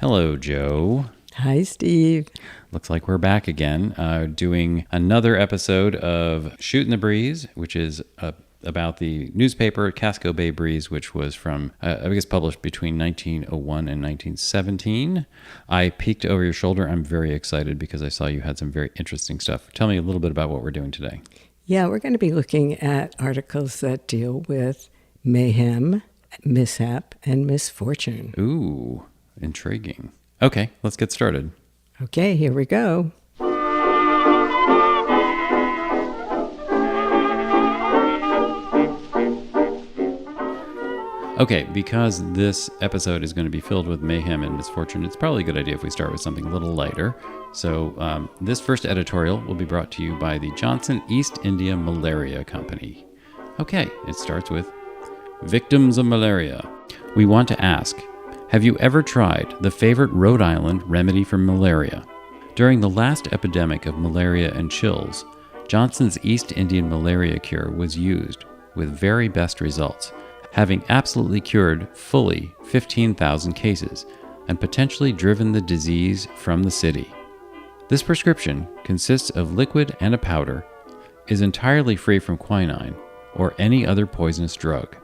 Hello, Joe. Hi, Steve. Looks like we're back again, doing another episode of Shootin' the Breeze, which is about the newspaper Casco Bay Breeze, which was from, I guess, published between 1901 and 1917. I peeked over your shoulder. I'm very excited because I saw you had some very interesting stuff. Tell me a little bit about what we're doing today. Yeah, we're going to be looking at articles that deal with mayhem, mishap, and misfortune. Ooh, intriguing. Okay, let's get started. Okay, here we go. Okay, because this episode is going to be filled with mayhem and misfortune, it's probably a good idea if we start with something a little lighter. So this first editorial will be brought to you by the Johnson East India Malaria Company. Okay, it starts with Victims of Malaria. We want to ask, have you ever tried the favorite Rhode Island remedy for malaria? During the last epidemic of malaria and chills, Johnson's East Indian malaria cure was used with very best results, having absolutely cured fully 15,000 cases and potentially driven the disease from the city. This prescription consists of liquid and a powder, is entirely free from quinine or any other poisonous drug.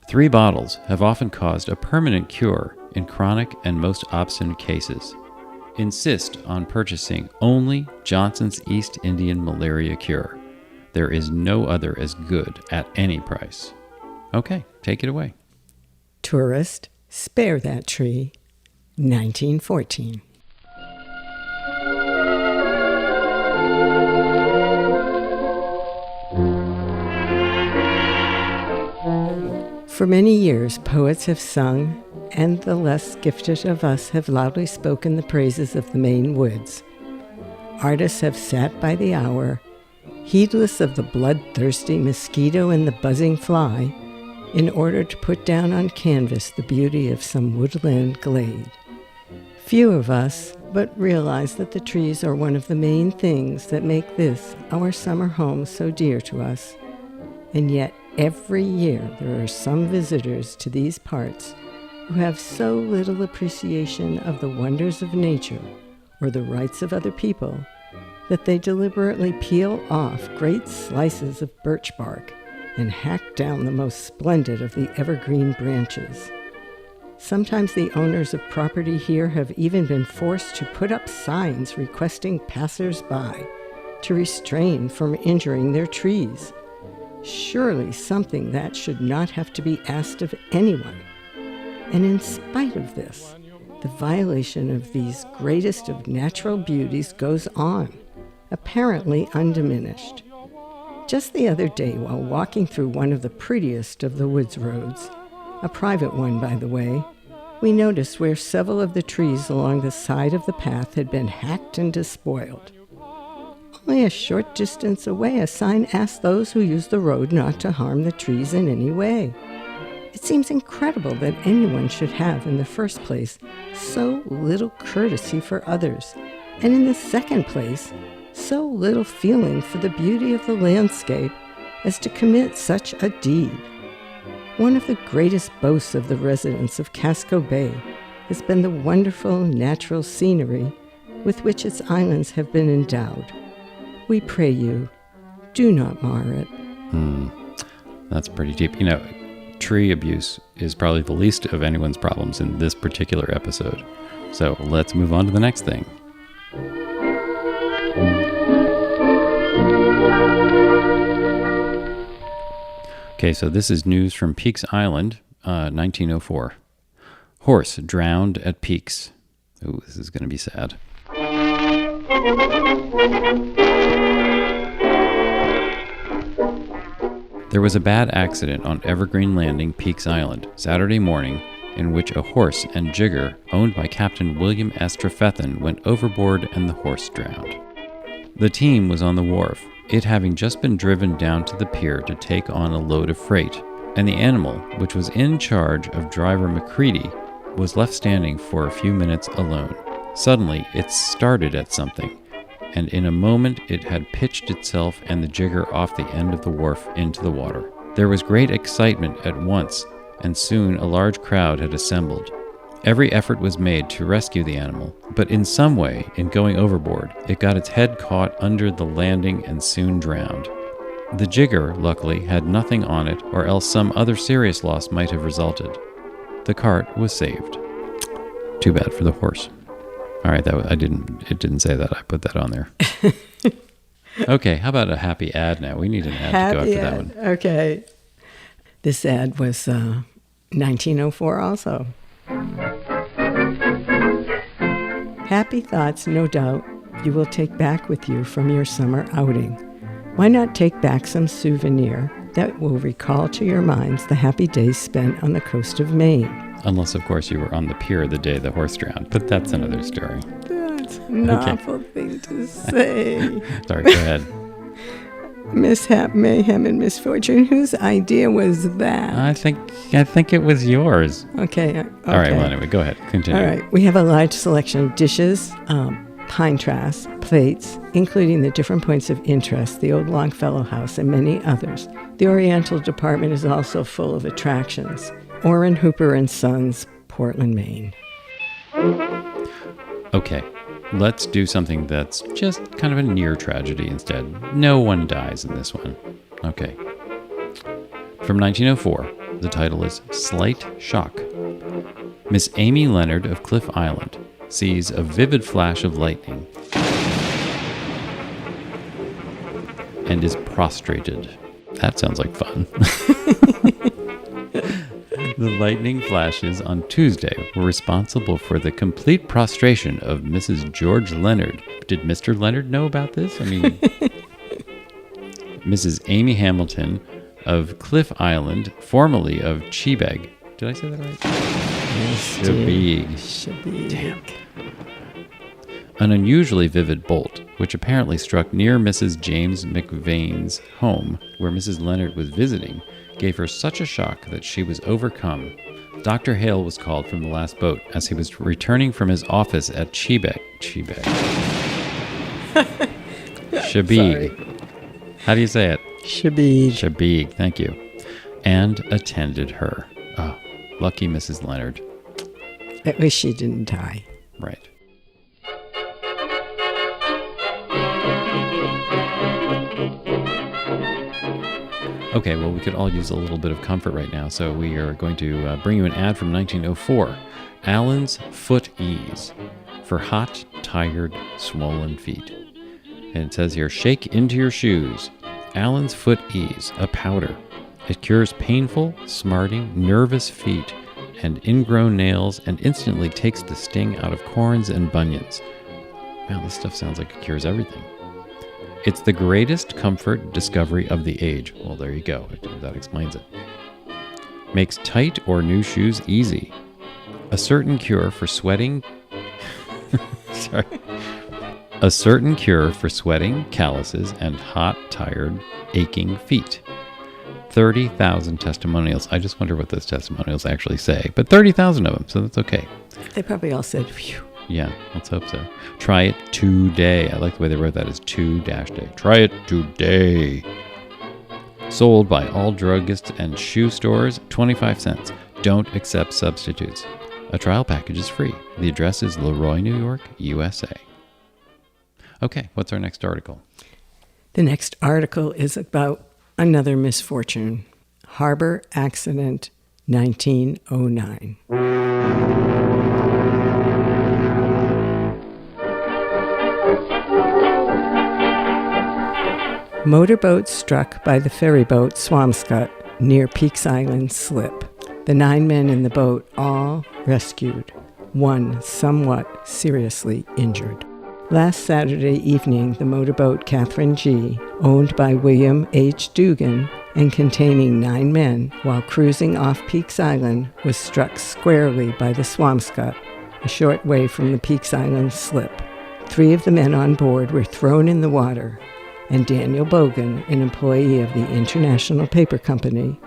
3 bottles have often caused a permanent cure in chronic and most obstinate cases. Insist on purchasing only Johnson's East Indian Malaria Cure. There is no other as good at any price. Okay, take it away. Tourist, spare that tree. 1914. For many years, poets have sung, and the less gifted of us have loudly spoken the praises of the Maine woods. Artists have sat by the hour, heedless of the bloodthirsty mosquito and the buzzing fly, in order to put down on canvas the beauty of some woodland glade. Few of us but realize that the trees are one of the main things that make this, our summer home, so dear to us. And yet, every year there are some visitors to these parts who have so little appreciation of the wonders of nature or the rights of other people that they deliberately peel off great slices of birch bark and hack down the most splendid of the evergreen branches. Sometimes the owners of property here have even been forced to put up signs requesting passers-by to restrain from injuring their trees. Surely something that should not have to be asked of anyone. And in spite of this, the violation of these greatest of natural beauties goes on, apparently undiminished. Just the other day, while walking through one of the prettiest of the woods roads, a private one, by the way, we noticed where several of the trees along the side of the path had been hacked and despoiled. Only a short distance away, a sign asked those who use the road not to harm the trees in any way. It seems incredible that anyone should have, in the first place, so little courtesy for others, and in the second place, so little feeling for the beauty of the landscape as to commit such a deed. One of the greatest boasts of the residents of Casco Bay has been the wonderful natural scenery with which its islands have been endowed. We pray you, do not mar it. That's pretty deep. You know, tree abuse is probably the least of anyone's problems in this particular episode. So let's move on to the next thing. Okay, so this is news from Peaks Island, 1904. Horse drowned at Peaks. Ooh, this is going to be sad. There was a bad accident on Evergreen Landing, Peaks Island, Saturday morning, in which a horse and jigger owned by Captain William S. Trefethen went overboard and the horse drowned. The team was on the wharf, it having just been driven down to the pier to take on a load of freight, and the animal, which was in charge of driver McCready, was left standing for a few minutes alone. Suddenly, it started at something, and in a moment it had pitched itself and the jigger off the end of the wharf into the water. There was great excitement at once, and soon a large crowd had assembled. Every effort was made to rescue the animal, but in some way, in going overboard, it got its head caught under the landing and soon drowned. The jigger, luckily, had nothing on it, or else some other serious loss might have resulted. The cart was saved. Too bad for the horse. All right, it didn't say that. I put that on there. Okay, how about a happy ad now? We need an ad to go after that one. Okay. This ad was 1904 also. Happy thoughts, no doubt, you will take back with you from your summer outing. Why not take back some souvenir that will recall to your minds the happy days spent on the coast of Maine? Unless, of course, you were on the pier the day the horse drowned, but that's another story. That's an awful thing to say. Sorry, go ahead. Mishap, mayhem, and misfortune. Whose idea was that? I think it was yours. Okay. All right, well, anyway, go ahead. Continue. All right. We have a large selection of dishes, pine trass, plates, including the different points of interest, the old Longfellow House, and many others. The Oriental department is also full of attractions. Orrin Hooper and Sons, Portland, Maine. Okay, let's do something that's just kind of a near tragedy instead. No one dies in this one. Okay. From 1904, the title is Slight Shock. Miss Amy Leonard of Cliff Island sees a vivid flash of lightning and is prostrated. That sounds like fun. The lightning flashes on Tuesday were responsible for the complete prostration of Mrs. George Leonard. Did Mr. Leonard know about this? I mean, Mrs. Amy Hamilton of Cliff Island, formerly of Chebeg. Did I say that right? Chebeg. Damn. An unusually vivid bolt, which apparently struck near Mrs. James McVane's home, where Mrs. Leonard was visiting, gave her such a shock that she was overcome. Dr. Hale was called from the last boat as he was returning from his office at Chebeg. Chebeg. How do you say it? Chebeg, thank you. And attended her. Oh, lucky Mrs. Leonard. At least she didn't die. Right. Okay, well, we could all use a little bit of comfort right now, so we are going to bring you an ad from 1904. Allen's Foot Ease for hot, tired, swollen feet. And it says here, shake into your shoes. Allen's Foot Ease, a powder. It cures painful, smarting, nervous feet and ingrown nails and instantly takes the sting out of corns and bunions. Wow, this stuff sounds like it cures everything. It's the greatest comfort discovery of the age. Well, there you go. That explains it. Makes tight or new shoes easy. A certain cure for sweating... A certain cure for sweating, calluses, and hot, tired, aching feet. 30,000 testimonials. I just wonder what those testimonials actually say. But 30,000 of them, so that's okay. They probably all said, phew. Yeah, let's hope so. Try it today. I like the way they wrote that as 2-day. Try it today. Sold by all druggists and shoe stores, 25 cents. Don't accept substitutes. A trial package is free. The address is Leroy, New York, USA. Okay, what's our next article? The next article is about another misfortune. Harbor accident, 1909. Motorboat struck by the ferryboat Swampscott near Peaks Island slip. The 9 men in the boat all rescued, one somewhat seriously injured. Last Saturday evening, the motorboat Catherine G., owned by William H. Dugan and containing 9 men, while cruising off Peaks Island, was struck squarely by the Swampscott, a short way from the Peaks Island slip. 3 of the men on board were thrown in the water, and Daniel Bogan, an employee of the International Paper Company,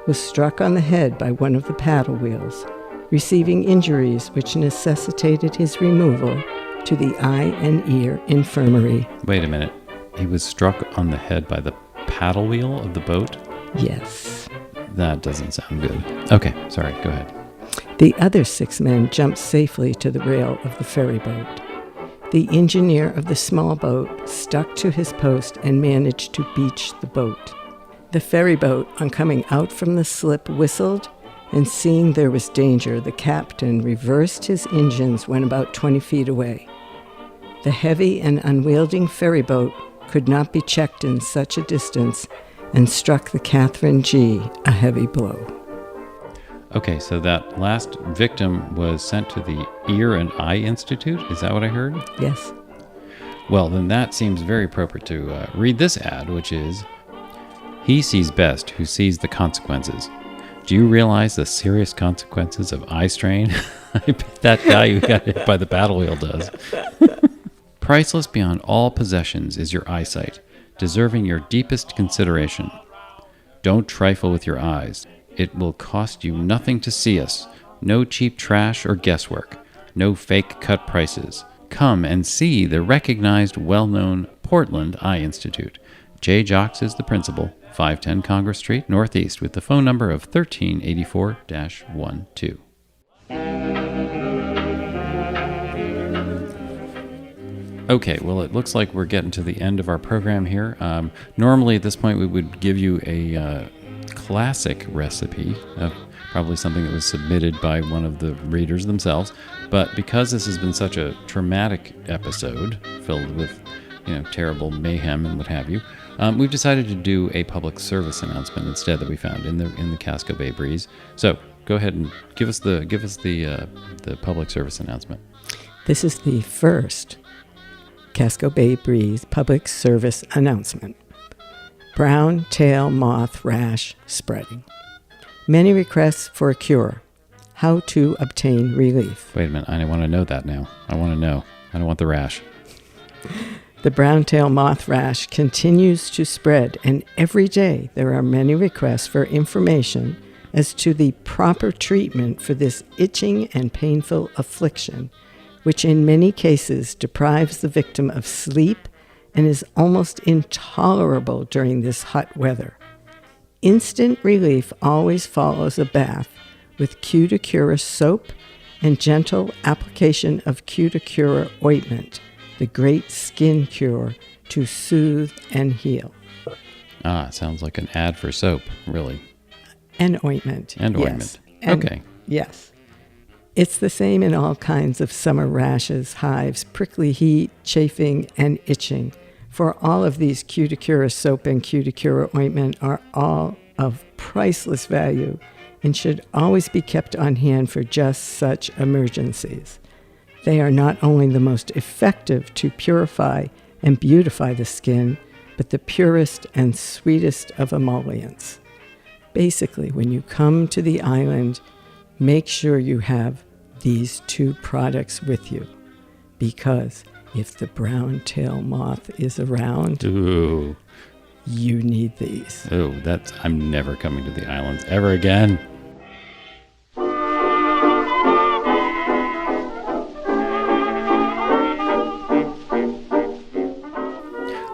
was struck on the head by one of the paddle wheels, receiving injuries which necessitated his removal to the Eye and Ear Infirmary. Wait a minute. He was struck on the head by the paddle wheel of the boat? Yes. That doesn't sound good. Okay, sorry, go ahead. The other 6 men jumped safely to the rail of the ferry boat. The engineer of the small boat stuck to his post and managed to beach the boat. The ferry boat, on coming out from the slip, whistled, and seeing there was danger, the captain reversed his engines when about 20 feet away. The heavy and unwielding ferry boat could not be checked in such a distance and struck the Catherine G. a heavy blow. Okay, so that last victim was sent to the Ear and Eye Institute? Is that what I heard? Yes. Well, then that seems very appropriate to read this ad, which is, "He sees best who sees the consequences. Do you realize the serious consequences of eye strain?" I bet that guy who got hit by the paddle wheel does. "Priceless beyond all possessions is your eyesight, deserving your deepest consideration. Don't trifle with your eyes. It will cost you nothing to see us. No cheap trash or guesswork. No fake cut prices. Come and see the recognized, well-known Portland Eye Institute. Jay Jocks is the principal, 510 Congress Street, Northeast, with the phone number of 1384-12. Okay, well, it looks like we're getting to the end of our program here. Normally at this point we would give you a classic recipe of probably something that was submitted by one of the readers themselves, but because this has been such a traumatic episode filled with terrible mayhem and what have you, we've decided to do a public service announcement instead that we found in the Casco Bay Breeze. So go ahead and give us the public service announcement. This is the first Casco Bay Breeze public service announcement. Brown tail moth rash spreading. Many requests for a cure. How to obtain relief. Wait a minute, I want to know that now. I want to know. I don't want the rash. The brown tail moth rash continues to spread, and every day there are many requests for information as to the proper treatment for this itching and painful affliction, which in many cases deprives the victim of sleep and is almost intolerable during this hot weather. Instant relief always follows a bath with Cuticura soap and gentle application of Cuticura ointment, the great skin cure to soothe and heal. Ah, it sounds like an ad for soap, really. And ointment. And yes. ointment. Okay. Yes. It's the same in all kinds of summer rashes, hives, prickly heat, chafing, and itching. For all of these, Cuticura soap and Cuticura ointment are all of priceless value and should always be kept on hand for just such emergencies. They are not only the most effective to purify and beautify the skin, but the purest and sweetest of emollients. Basically, when you come to the island, make sure you have these 2 products with you, because if the brown tail moth is around, Ooh. You need these. Oh, I'm never coming to the islands ever again.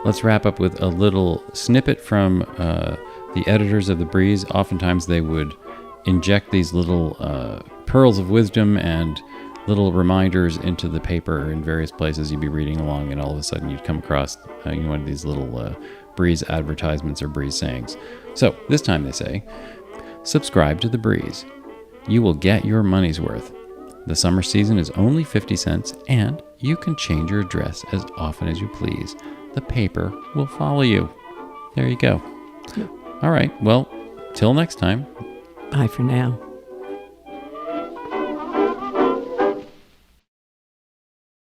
Let's wrap up with a little snippet from the editors of The Breeze. Oftentimes they would inject these little pearls of wisdom and little reminders into the paper in various places. You'd be reading along and all of a sudden you'd come across one of these little Breeze advertisements or Breeze sayings. So this time they say, subscribe to The Breeze. You will get your money's worth. The summer season is only 50 cents and you can change your address as often as you please. The paper will follow you. There you go. All right. Well, till next time. Bye for now.